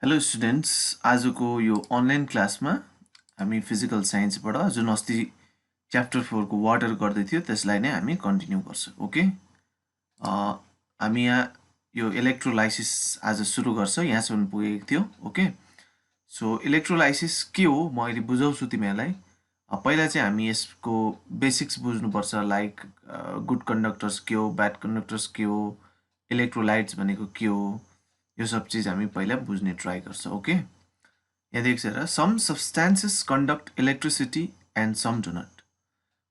Hello students, आजको यो online क्लासमा हामी फिजिकल साइन्सबाट जुन अस्ति च्याप्टर 4 को वाटर गर्दै थियो त्यसलाई नै हामी कन्टिन्यू गर्छौँ। ओके, हामी यहाँ यो इलेक्ट्रोलाइसिस आज सुरु गर्छ, यहाँसम्म पुगेको थियो। ओके, सो इलेक्ट्रोलाइसिस के हो म अहिले बुझाउँछु तिमीहरूलाई। पहिला चाहिँ हामी यसको बेसिक्स बुझ्नुपर्छ, लाइक गुड कन्डक्टर्स के हो, ब्याड कन्डक्टर्स के हो, इलेक्ट्रोलाइट्स भनेको के हो, यो सब चीज हामी पहिला बुझ्ने ट्राई गर्छ। ओके, यहाँ देख्छ र some substances conduct electricity and some do not.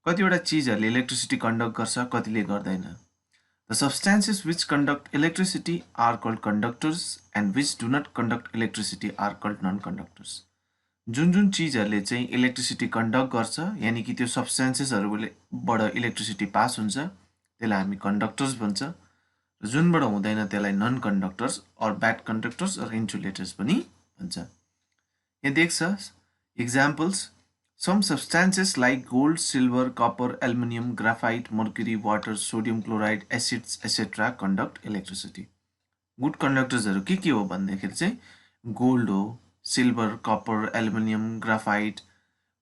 कतिवटा चिजहरूले इलेक्ट्रिसिटी कन्डक्ट गर्छ, कतिले गर्दैन। The substances which conduct electricity are called conductors and which do not conduct electricity are called non conductors. जुन जुन चिजहरूले चाहिँ इलेक्ट्रिसिटी कन्डक्ट गर्छ, यानि कि त्यो सब्सटेन्सेसहरूबाट इलेक्ट्रिसिटी पास हुन्छ, त्यसलाई हामी कन्डक्टर्स भन्छ। जुनबाट हुँदैन त्यसलाई non conductors or bad conductors or insulators पनि भन्छ। यहाँ देख्छ examples, some substances like gold, silver, copper, aluminium, graphite, mercury, water, sodium chloride, acids etcetera conduct electricity. Good कन्डक्टर्सहरू के हो भन्दाखेरि चाहिँ गोल्ड हो, silver, copper, aluminium, graphite,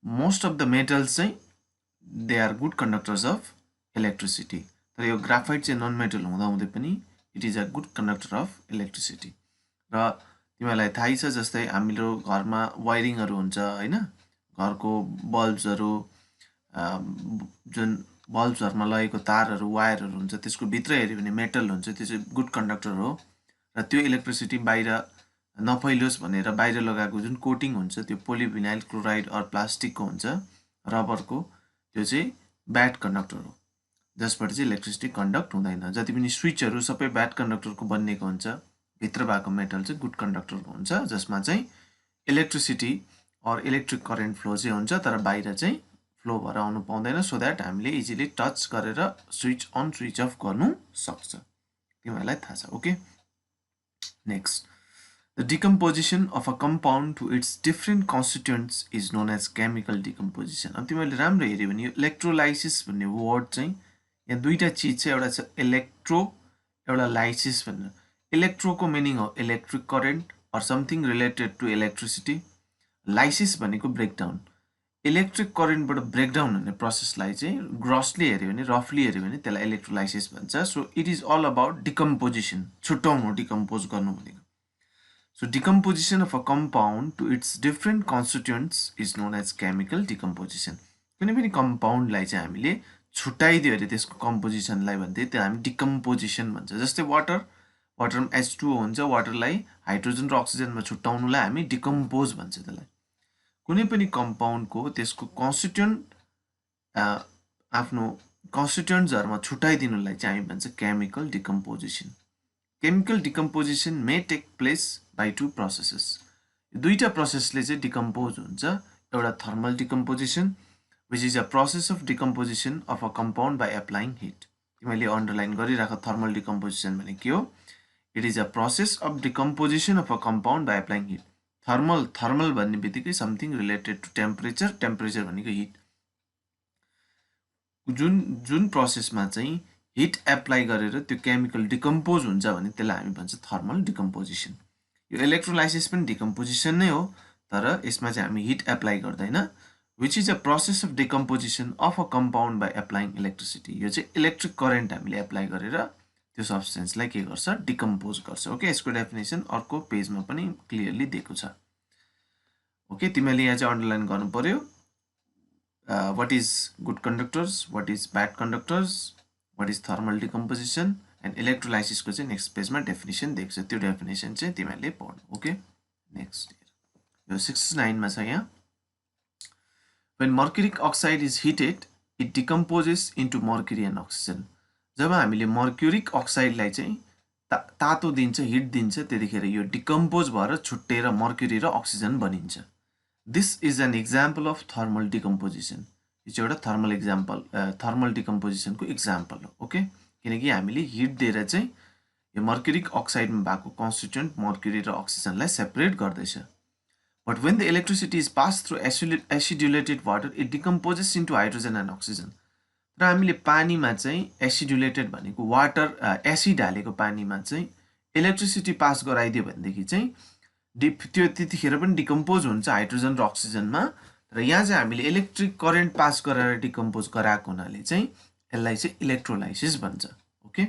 most of the metals चाहिँ they are good conductors of electricity. तर यो graphite चाहिँ नन मेटल हुँदाहुँदै पनि it is a good conductor of electricity. र तिमीहरूलाई थाहै छ, जस्तै हाम्रो घरमा वायरिङहरू हुन्छ होइन, घरको बल्ब्सहरू, जुन बल्ब्सहरूमा लगेको तारहरू, वायरहरू हुन्छ, त्यसको भित्र हेऱ्यो भने मेटल हुन्छ, त्यो चाहिँ गुड कन्डक्टर हो। र त्यो इलेक्ट्रिसिटी बाहिर नफैलियोस् भनेर बाहिर लगाएको जुन कोटिङ हुन्छ त्यो पोलिभिनाइल क्लोराइड अर प्लास्टिकको हुन्छ, रबरको, त्यो चाहिँ ब्याड कन्डक्टर हो, जसबाट चाहिँ इलेक्ट्रिसिटी कन्डक्ट हुँदैन। जति पनि स्विचहरू सबै ब्याड कन्डक्टरको बनिएको हुन्छ, भित्र भएको मेटल चाहिँ गुड कन्डक्टरको हुन्छ, जसमा चाहिँ इलेक्ट्रिसिटी और इलेक्ट्रिक करेन्ट फ्लो चाहिँ हुन्छ, तर बाहिर चाहिँ फ्लो भएर आउनु पाउँदैन, सो द्याट हामीले इजिली टच गरेर स्विच अन स्विच अफ गर्नु सक्छ। तिमीहरूलाई थाहा छ। Okay, next, the decomposition of a compound to its different constituents is known as chemical decomposition। अब तिमीहरूले राम्रो हेऱ्यो भने यो इलेक्ट्रोलाइसिस भन्ने वर्ड चाहिँ यहाँ दुईटा चिज छ, एउटा छ इलेक्ट्रो, एउटा लाइसिस भनेर। इलेक्ट्रोको मिनिङ हो electric current or something related to electricity. Lysis भनेको ब्रेकडाउन। इलेक्ट्रिक करेन्टबाट ब्रेकडाउन हुने प्रोसेसलाई चाहिँ ग्रसली हेऱ्यो भने, रफली हेऱ्यो भने त्यसलाई इलेक्ट्रोलाइसिस भन्छ। So it is all about decomposition, छुट्याउनु, डिकम्पोज गर्नु भनेको। So decomposition of a compound to its different constituents is known as chemical decomposition। कुनै पनि कम्पाउन्डलाई चाहिँ हामीले छुट्याइदियो अरे त्यसको कम्पोजिसनलाई भन्दै त्यो हामी डिकम्पोजिसन भन्छ। जस्तै वाटरमा H2O हुन्छ, वाटरलाई हाइड्रोजन र अक्सिजनमा छुट्याउनुलाई हामी डिकम्पोज भन्छ त्यसलाई। कुनै पनि कम्पाउन्डको त्यसको कन्स्टिट्युएन्ट आफ्नो कन्स्टिट्युएन्ट्सहरूमा छुट्याइदिनुलाई चाहिँ हामी भन्छ chemical decomposition. Chemical decomposition may take place by two processes। दुईटा प्रोसेसले चाहिँ डिकम्पोज हुन्छ। एउटा thermal decomposition, which is a process of decomposition of a compound by applying heat. तिमीले अन्डरलाइन गरिराख, थर्मल डिकम्पोजिसन भने के हो? It is a process of decomposition of a compound by applying heat. Thermal भन्ने बित्तिकै something related to temperature, temperature भनेको heat. जुन प्रोसेसमा चाहिँ हिट एप्लाई गरेर त्यो केमिकल डिकम्पोज हुन्छ भने त्यसलाई हामी भन्छ थर्मल डिकम्पोजिसन। यो इलेक्ट्रोलाइसिस पनि डिकम्पोजिसन नै हो, तर यसमा चाहिँ हामी हिट एप्लाई गर्दैन। Which is a process of decomposition of a compound by applying electricity. यो चाहिँ इलेक्ट्रिक करेन्ट हामीले एप्लाई गरेर त्यो सब्सटेन्सलाई के गर्छ? डिकम्पोज गर्छ। ओके, यसको डेफिनेसन अर्को पेजमा पनि क्लियरली दिएको छ। ओके, तिमीले यहाँ चाहिँ अन्डरलाइन गर्नु पर्यो, what is good conductors, what is bad conductors, what is thermal decomposition and electrolysis को चाहिँ नेक्स्ट पेजमा डेफिनेसन दिएको छ, त्यो डेफिनेसन चाहिँ तिमीहरूले पढ्नु। ओके, नेक्स्ट यो 69 मा छ यहाँ, when mercuric oxide is heated it decomposes into mercury and oxygen। जब हामीले मर्क्युरिक अक्साइडलाई चाहिँ तातो दिन्छ, हिट दिन्छ, त्यतिखेर यो डिकम्पोज भएर छुट्टेर मर्क्युरी र अक्सिजन बनिन्छ। This is an example of thermal decomposition. यो चाहिँ एउटा थर्मल एक्जाम्पल, थर्मल डिकम्पोजिसनको एक्जाम्पल हो। ओके, किनकि हामीले हिट दिएर चाहिँ यो मर्क्युरिक अक्साइडमा भएको कन्स्टिट्युएन्ट मर्क्युरी र अक्सिजनलाई सेपरेट गर्दैछ। But when the electricity is pass through acidulated water it decomposes into hydrogen and oxygen. र हामीले पानीमा चाहिँ एसिडुलेटेड भनेको वाटर, एसिड हालेको पानीमा चाहिँ इलेक्ट्रिसिटी पास गराइदियो भनेदेखि चाहिँ त्यो त्यतिखेर पनि डिकम्पोज हुन्छ हाइड्रोजन र अक्सिजनमा, तर यहाँ चाहिँ हामीले इलेक्ट्रिक करेन्ट पास गरेर डिकम्पोज गराएको हुनाले चाहिँ यसलाई चाहिँ इलेक्ट्रोलाइसिस भन्छ। Okay,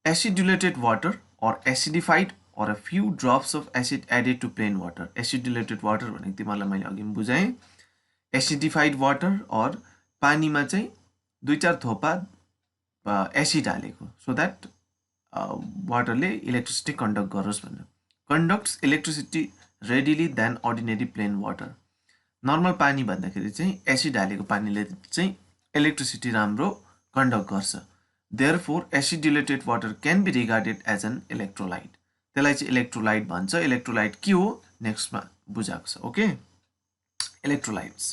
acidulated water or acidified or a few drops of acid added to plain water. Acidullated water भनेको तिमीलाई मैले अघि बुझाएँ। एसिडिफाइड वाटर और पानीमा चाहिँ 2-4 थोपा एसिड हालेको सो द्याट वाटरले इलेक्ट्रिसिटी कन्डक्ट गरोस् भनेर। Conducts electricity readily then ordinary plain water. Normal पानी भन्दाखेरि चाहिँ एसिड हालेको पानीले चाहिँ इलेक्ट्रिसिटी राम्रो कन्डक्ट गर्छ। Therefore, acidulated water can be regarded as an electrolyte. त्यसलाई चाहिँ इलेक्ट्रोलाइट भन्छ। इलेक्ट्रोलाइट के हो नेक्स्टमा बुझाएको छ। Okay, electrolytes,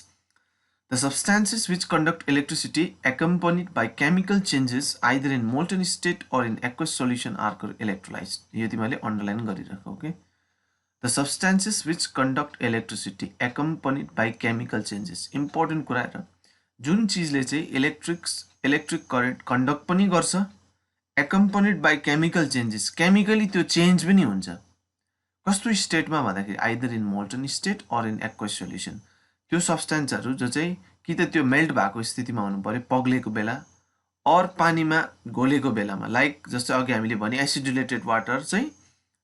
the substances which conduct electricity accompanied by chemical changes either in molten state or in aqueous solution are called electrolytes. यो तिमीले underline गरिराख। Okay, the substances which conduct electricity accompanied by chemical changes, important कुरा हेर, जुन चिजले चाहिँ electric current conduct पनि गर्छ, accompanied by chemical changes, chemically त्यो चेन्ज पनि हुन्छ। कस्तो स्टेटमा भन्दाखेरि either in molten state or in aqueous solution. त्यो सब्सटेन्सहरू जो चाहिँ कि त त्यो मेल्ट भएको स्थितिमा हुनु पर्यो पग्लेको बेला, और पानीमा घोलेको बेलामा, लाइक जस्तै अघि हामीले भने एसिडुलेटेड वाटर चाहिँ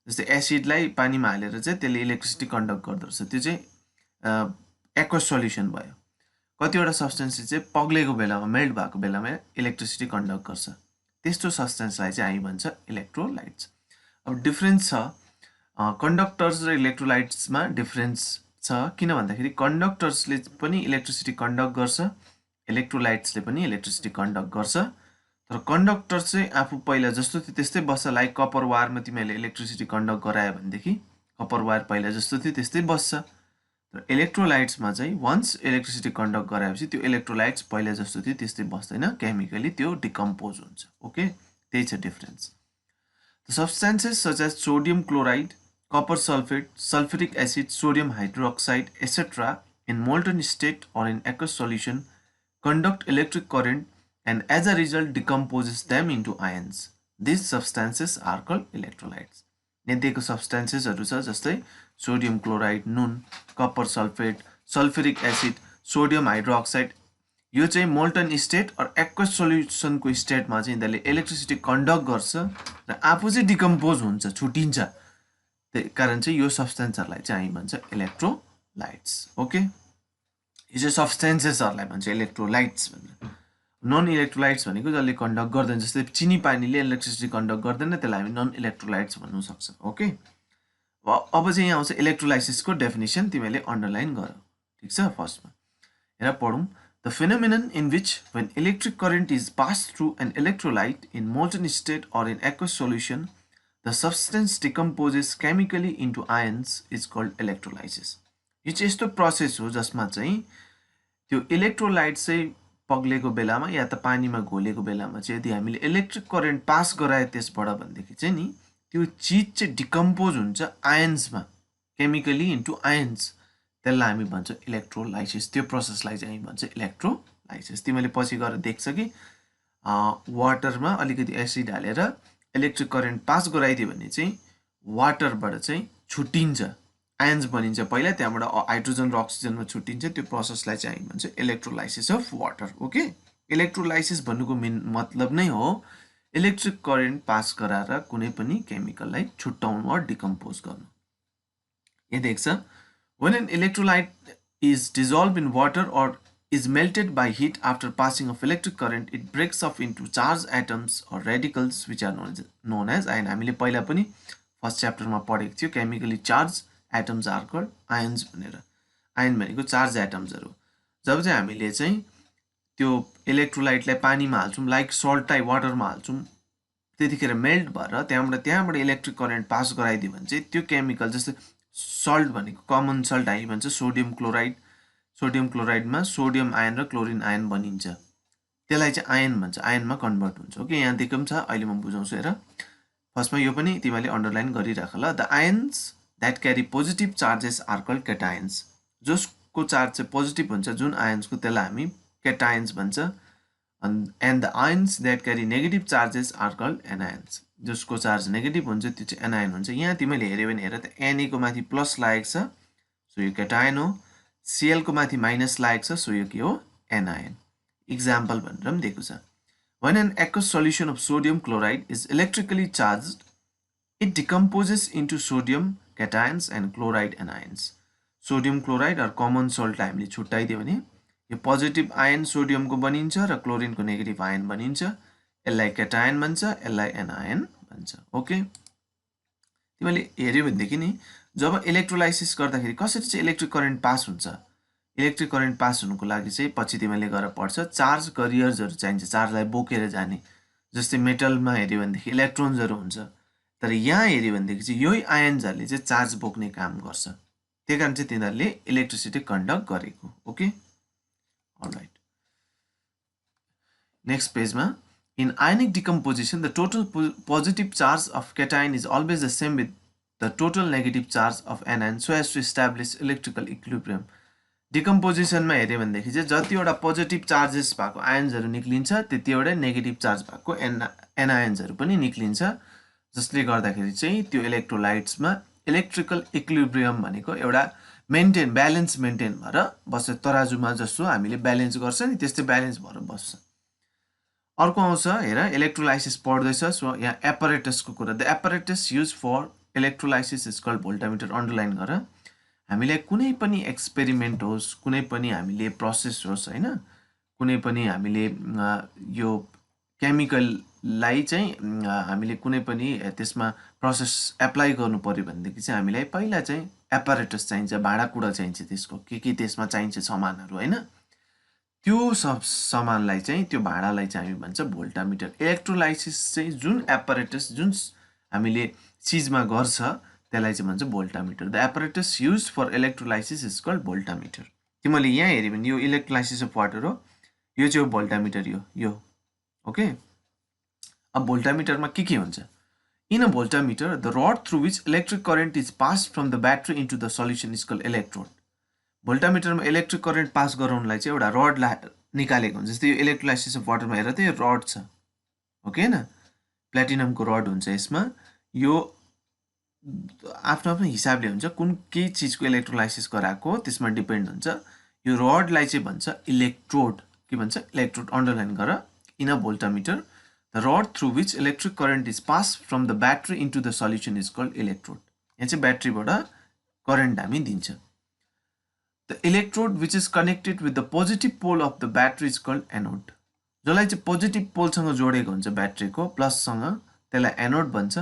जस्तै एसिडलाई पानीमा हालेर चाहिँ त्यसले इलेक्ट्रिसिटी कन्डक्ट गर्दो रहेछ, त्यो चाहिँ एक्वस सोल्युसन भयो। कतिवटा सब्सटेन्स चाहिँ पग्लेको बेलामा मेल्ट भएको बेलामा इलेक्ट्रिसिटी कन्डक्ट गर्छ, त्यस्तो सब्सटेन्सलाई चाहिँ हामी भन्छ इलेक्ट्रोलाइट्स। अब डिफ्रेन्स छ कन्डक्टर्स र इलेक्ट्रोलाइट्समा डिफ्रेन्स छ, किन भन्दाखेरि कन्डक्टर्सले पनि इलेक्ट्रिसिटी कन्डक्ट गर्छ, इलेक्ट्रोलाइट्सले पनि इलेक्ट्रिसिटी कन्डक्ट गर्छ। तर कन्डक्टर चाहिँ आफू पहिला जस्तो थियो त्यस्तै बस्छ, लाइक कपर वायरमा तिमीहरूले इलेक्ट्रिसिटी कन्डक्ट गरायो भनेदेखि कपर वायर पहिला जस्तो थियो त्यस्तै बस्छ। तर इलेक्ट्रोलाइट्समा चाहिँ वन्स इलेक्ट्रिसिटी कन्डक्ट गराएपछि त्यो इलेक्ट्रोलाइट्स पहिला जस्तो थियो त्यस्तै बस्दैन, केमिकली त्यो डिकम्पोज हुन्छ। ओके, त्यही छ difference. The substances such as sodium chloride, copper sulphate, sulphuric acid, sodium hydroxide etcetera in molten state or in aqueous solution conduct electric current and as a result decomposes them into ions. These substances are called electrolytes. यहाँ दिएको सब्सटेन्सेसहरू छ जस्तै sodium chloride, नुन, copper sulphate, sulphuric acid, sodium hydroxide, यो चाहिँ molten state और aqueous सोल्युसनको स्टेटमा चाहिँ यिनीहरूले इलेक्ट्रिसिटी कन्डक्ट गर्छ र आफू चाहिँ डिकम्पोज हुन्छ, छुटिन्छ। त्यही कारण चाहिँ यो सब्सटेन्सहरूलाई चाहिँ हामी भन्छ इलेक्ट्रोलाइट्स। ओके, यो चाहिँ सब्सटेन्सेसहरूलाई भन्छ इलेक्ट्रोलाइट्स भनेर। नन इलेक्ट्रोलाइट्स भनेको जसले कन्डक्ट गर्दैन, जस्तै चिनी पानीले इलेक्ट्रिसिटी कन्डक्ट गर्दैन, त्यसलाई हामी नन इलेक्ट्रोलाइट्स भन्नु सक्छ। ओके, अब चाहिँ यहाँ आउँछ इलेक्ट्रोलाइसिसको डेफिनेसन, तिमीले अन्डरलाइन गर। ठिक छ, फर्स्टमा हेर पढौँ। The phenomenon in which when electric current is pass through an electrolyte in molten state or in aqueous solution the substance decomposes chemically into ions is called electrolysis. यो चाहिँ यस्तो प्रोसेस हो जसमा चाहिँ त्यो इलेक्ट्रोलाइट चाहिँ पग्लेको बेलामा या त पानीमा घोलेको बेलामा चाहिँ यदि हामीले इलेक्ट्रिक करेन्ट पास गरायो त्यसबाट भनेदेखि चाहिँ नि त्यो चिज चाहिँ डिकम्पोज हुन्छ आयन्समा, केमिकली इन्टु आयन्स, त्यसलाई हामी भन्छ इलेक्ट्रोलाइसिस। त्यो प्रोसेसलाई चाहिँ हामी भन्छ इलेक्ट्रोलाइसिस। तिमीले पछि गएर देख्छ कि वाटरमा अलिकति एसिड हालेर इलेक्ट्रिक करेन्ट पास गराइदियो भने चाहिँ वाटरबाट चाहिँ छुट्टिन्छ, आयन्स बनिन्छ पहिला, त्यहाँबाट हाइड्रोजन र अक्सिजनमा छुट्टिन्छ। त्यो प्रोसेसलाई चाहिँ हामी भन्छ electrolysis of water. Okay, electrolysis भन्नुको मेन मतलब नै हो इलेक्ट्रिक करेन्ट पास गराएर कुनै पनि केमिकललाई छुट्टाउनु वा डिकम्पोज गर्नु। यहाँ देख्छ, when an electrolyte is dissolved in water or is melted by heat after passing of electric current, it breaks off into charged atoms or radicals which are known as ion. हामीले पहिला पनि first च्याप्टरमा पढेको थियो, chemically charge atoms are called ions भनेर। Ion भनेको charge एटम्सहरू। जब चाहिँ हामीले चाहिँ त्यो इलेक्ट्रोलाइटलाई पानीमा हाल्छौँ, लाइक सल्टलाई वाटरमा हाल्छौँ, त्यतिखेर मेल्ट भएर त्यहाँबाट इलेक्ट्रिक करेन्ट पास गराइदियो भने चाहिँ त्यो केमिकल, जस्तै सल्ट भनेको कमन सल्ट हामी भन्छ सोडियम क्लोराइड, सोडियम क्लोराइडमा सोडियम आयन र क्लोरिन आयन बनिन्छ, त्यसलाई चाहिँ आयन भन्छ, आयनमा कन्भर्ट हुन्छ। ओके, यहाँ दिएको पनि छ, अहिले म बुझाउँछु हेर। फर्स्टमा यो पनि तिमीले अन्डरलाइन गरिराख ल। The ions that carry positive charges are called cations. जसको चार्ज चाहिँ पोजिटिभ हुन्छ जुन आयन्सको, त्यसलाई हामी cations भन्छ। and the ions that carry negative charges are called anions. जसको चार्ज नेगेटिभ हुन्छ त्यो चाहिँ एनायन हुन्छ। यहाँ तिमीले हेऱ्यौ भने हेर त Na को माथि प्लस लागेको छ सो यो केटायन हो, Cl को माथि माइनस लागेको छ सो यो के हो एनायन। इक्जाम्पल भनेर पनि दिएको छ। When an aqueous solution of sodium chloride is electrically charged, it decomposes into sodium cations and chloride anions. Sodium chloride or common salt हामीले छुट्याइदियो भने यो पोजिटिभ आयन सोडियमको बनिन्छ र क्लोरिनको नेगेटिभ आयन बनिन्छ। यसलाई केटायन भन्छ, यसलाई एनायन भन्छ। ओके, तिमीले हेऱ्यौ भनेदेखि नि जब इलेक्ट्रोलाइसिस गर्दाखेरि कसरी चाहिँ इलेक्ट्रिक करेन्ट पास हुन्छ, इलेक्ट्रिक करेन्ट पास हुनुको लागि चाहिँ पछि तिमीले गएर पढ्छ चार्ज करियर्सहरू चाहिन्छ, चार्जलाई बोकेर जाने। जस्तै मेटलमा हेऱ्यौ भनेदेखि इलेक्ट्रोन्सहरू हुन्छ, तर यहाँ हेऱ्यौ भनेदेखि चाहिँ यही आयन्सहरूले चाहिँ चार्ज बोक्ने काम गर्छ, त्यही कारण चाहिँ तिनीहरूले इलेक्ट्रिसिटी कन्डक्ट गरेको। ओके, अलराइट, नेक्स्ट पेजमा in ionic decomposition the total positive charge of cation is always the same with the total negative charge of anion so as to establish electrical equilibrium. डिकम्पोजिसनमा हेऱ्यो भनेदेखि चाहिँ जतिवटा positive charges भएको आयन्सहरू निक्लिन्छ त्यतिवटा negative charge भएको एनायन्सहरू पनि निक्लिन्छ, जसले गर्दाखेरि चाहिँ त्यो इलेक्ट्रोलाइट्समा इलेक्ट्रिकल इक्विलिब्रियम भनेको एउटा मेन्टेन ब्यालेन्स मेन्टेन भएर बस्छ। तराजुमा जस्तो हामीले ब्यालेन्स गर्छ नि त्यस्तै ब्यालेन्स भएर बस्छ। अर्को आउँछ हेर इलेक्ट्रोलाइसिस पढ्दैछ सो यहाँ एपरेटसको कुरा। The apparatus use for electrolysis is called voltameter. Underline गर। हामीलाई कुनै पनि एक्सपेरिमेन्ट होस्, कुनै पनि हामीले प्रोसेस होस् होइन, कुनै पनि हामीले यो केमिकललाई चाहिँ हामीले कुनै पनि त्यसमा प्रोसेस एप्लाई गर्नु पर्यो भनेदेखि चाहिँ हामीलाई पहिला चाहिँ एपरेटस चाहिन्छ, भाँडाकुँडा चाहिन्छ, त्यसको के त्यसमा चाहिन्छ सामानहरू होइन। त्यो सब सामानलाई चाहिँ त्यो भाँडालाई चाहिँ हामी भन्छ भोल्टामिटर। इलेक्ट्रोलाइसिस चाहिँ जुन एपरेटस जुन हामीले चिजमा गर्छ त्यसलाई चाहिँ भन्छ voltameter. The apparatus use for electrolysis is called voltameter. तिमीले यहाँ हेऱ्यो भने यो इलेक्ट्रोलाइसिस अफ वाटर हो, यो चाहिँ हो भोल्टामिटर यो। ओके, अब भोल्टामिटरमा के हुन्छ? In a voltameter the rod through which electric current is pass from the battery into the solution is called electrode. भोल्टामिटरमा इलेक्ट्रिक करेन्ट पास गराउनलाई चाहिँ एउटा रड निकालेको हुन्छ। जस्तै यो इलेक्ट्रोलाइसिस अफ वाटरमा हेर त यो रड छ, ओके न, प्लेटिनमको रड हुन्छ। यसमा यो आफ्नो आफ्नो हिसाबले हुन्छ, कुन के चिजको इलेक्ट्रोलाइसिस गराएको त्यसमा डिपेन्ड हुन्छ। यो रडलाई चाहिँ भन्छ इलेक्ट्रोड। के भन्छ? इलेक्ट्रोड। अन्डरलाइन गर। In a voltameter the rod through which electric current is pass from the battery into the solution is called electrode. यहाँ चाहिँ ब्याट्रीबाट करेन्ट हामी दिन्छ। The electrode which is connected with the positive pole of the battery is called anode. जसलाई चाहिँ positive पोलसँग जोडेको हुन्छ ब्याट्रीको प्लससँग त्यसलाई anode भन्छ।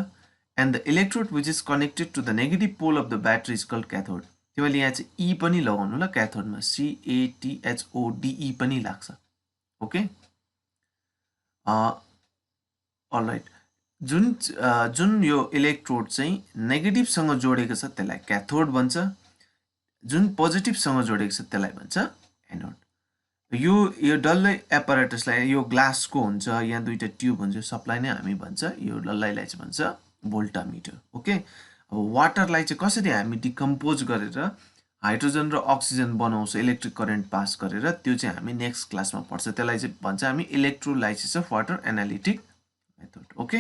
And the electrode which is connected to the negative pole of the battery is called cathode. तिमीले यहाँ चाहिँ ई पनि लगाउनु ल, क्याथोडमा CATHODE पनि लाग्छ। ओके, अलराइट, जुन यो इलेक्ट्रोड चाहिँ नेगेटिभसँग जोडेको छ त्यसलाई क्याथोड भन्छ, जुन पोजिटिभसँग जोडेको छ त्यसलाई भन्छ एनोड। यो डल्लै एपरेटसलाई यो ग्लासको हुन्छ, यहाँ दुईवटा ट्युब हुन्छ, सबलाई नै हामी भन्छ यो डल्लैलाई चाहिँ भन्छ भोल्टामिटर। ओके, अब वाटरलाई चाहिँ कसरी हामी डिकम्पोज गरेर हाइड्रोजन र अक्सिजन बनाउँछ इलेक्ट्रिक करेन्ट पास गरेर, त्यो चाहिँ हामी नेक्स्ट क्लासमा पढ्छ। त्यसलाई चाहिँ भन्छ हामी electrolysis of water analytic method. Okay,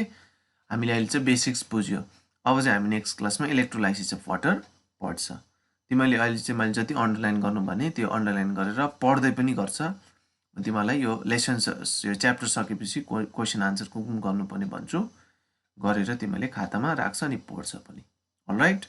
हामीले अहिले चाहिँ बेसिक्स बुझ्यो। अब चाहिँ हामी नेक्स्ट क्लासमा इलेक्ट्रोलाइसिस अफ वाटर पढ्छ। तिमीले अहिले चाहिँ मैले जति अन्डरलाइन गर्नु भने त्यो अन्डरलाइन गरेर पढ्दै पनि गर्छ। तिमीलाई यो लेसन्स यो च्याप्टर सकेपछि क्वेसन आन्सर कुन गर्नुपर्ने भन्छु, गरेर तिमीले खातामा राख्छ अनि पढ्छ पनि। अलराइट।